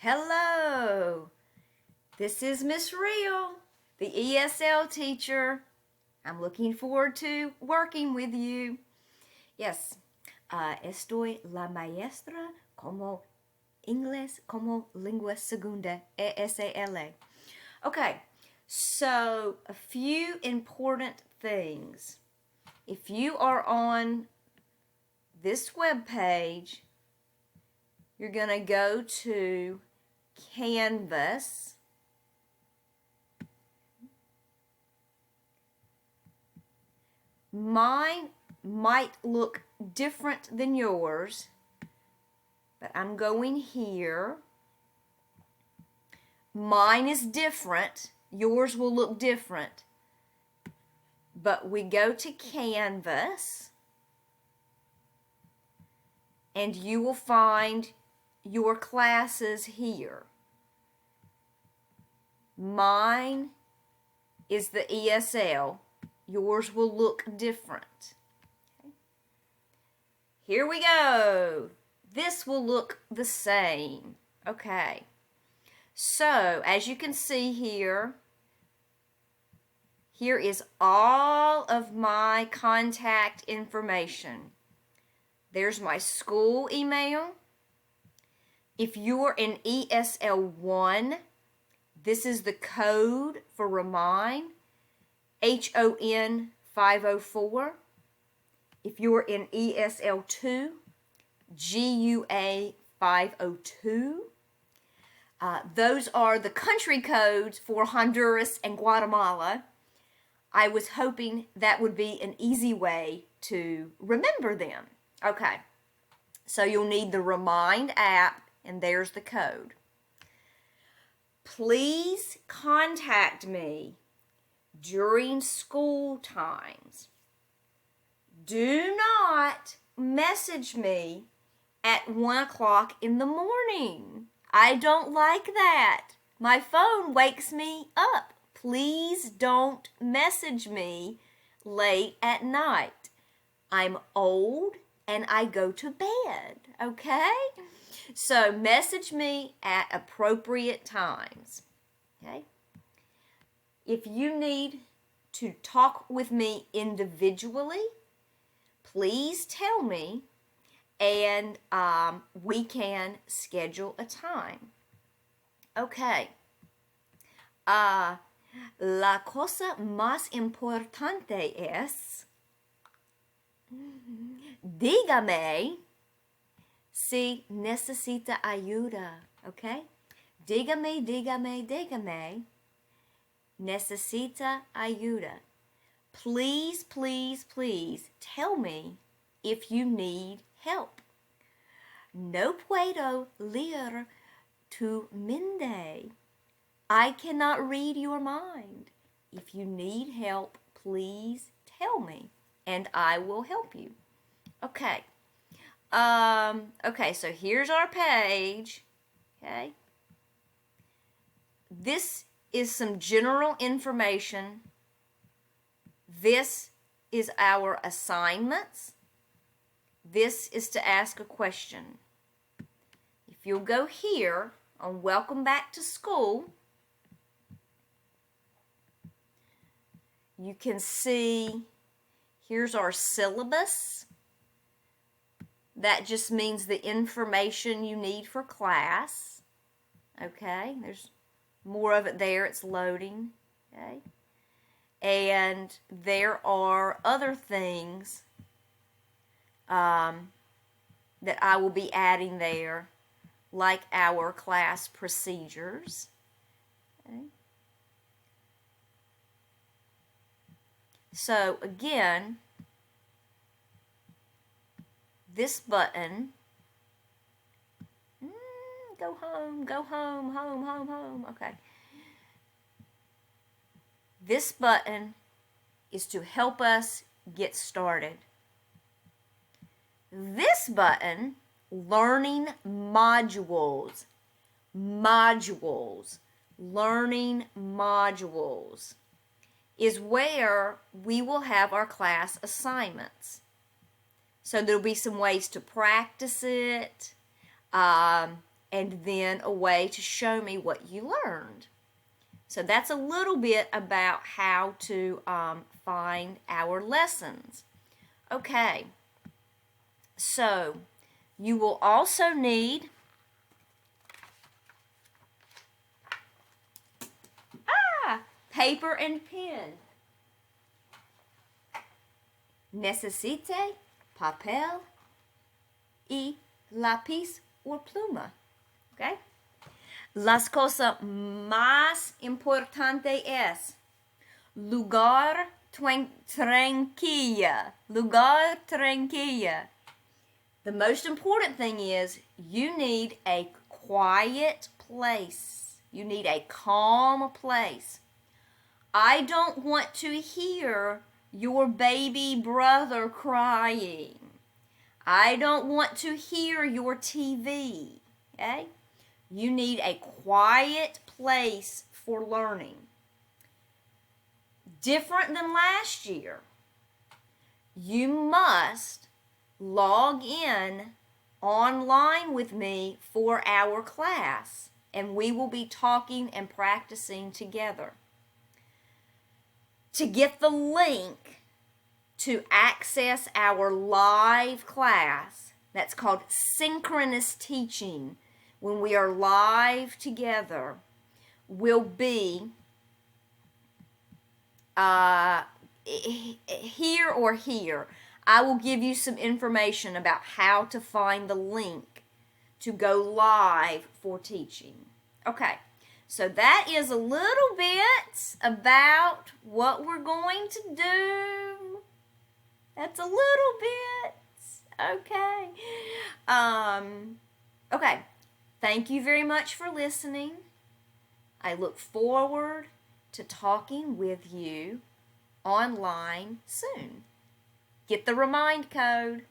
Hello, this is Miss Real, the ESL teacher. I'm looking forward to working with you. Yes, estoy la maestra como inglés como lengua segunda, ESL. Okay, so a few important things. If you are on this web page, you're going to go to Canvas. Mine might look different than yours, but I'm going here. Mine is different. Yours will look different. But we go to Canvas, and you will find your classes here. Mine is the ESL. Yours will look different. Okay. Here we go. This will look the same. Okay. So, as you can see here, here is all of my contact information. There's my school email. If you're in ESL 1, this is the code for Remind, HON 504. If you're in ESL 2, GUA 502. Those are the country codes for Honduras and Guatemala. I was hoping that would be an easy way to remember them. Okay, so you'll need the Remind app, and there's the code. Please contact me during school times. Do not message me at 1 o'clock in the morning. I don't like that. My phone wakes me up. Please don't message me late at night. I'm old and I go to bed, okay? So message me at appropriate times, okay? If you need to talk with me individually, please tell me, and we can schedule a time. Okay. La cosa más importante es, dígame si necesita ayuda, okay? Dígame, necesita ayuda. Please, please, please tell me if you need help. No puedo leer tu mente. I cannot read your mind. If you need help, please tell me, and I will help you. Okay. Okay, so here's our page. Okay. This is some general information. This is our assignments. This is to ask a question. If you'll go here on Welcome Back to School, you can see here's our syllabus. That just means the information you need for class. Okay, there's more of it there. It's loading. Okay, and there are other things that I will be adding there, like our class procedures. Okay. So again, this button, go home, home. Okay. This button is to help us get started. This button, learning modules, learning modules, is where we will have our class assignments. So there'll be some ways to practice it. and then a way to show me what you learned. So that's a little bit about how to find our lessons. Okay, so you will also need paper and pen. Necesite papel y lápiz o pluma. Okay? Las cosas más importante es lugar tranquila. Lugar tranquila. The most important thing is you need a quiet place. You need a calm place. I don't want to hear your baby brother crying. I don't want to hear your TV. Okay? You need a quiet place for learning. Different than last year. You must log in online with me for our class, and we will be talking and practicing together. To get the link to access our live class, that's called synchronous teaching, when we are live together, will be here or here. I will give you some information about how to find the link to go live for teaching. Okay, so that is a little bit about what we're going to do. That's a little bit. Okay. Okay. Thank you very much for listening. I look forward to talking with you online soon. Get the remind code.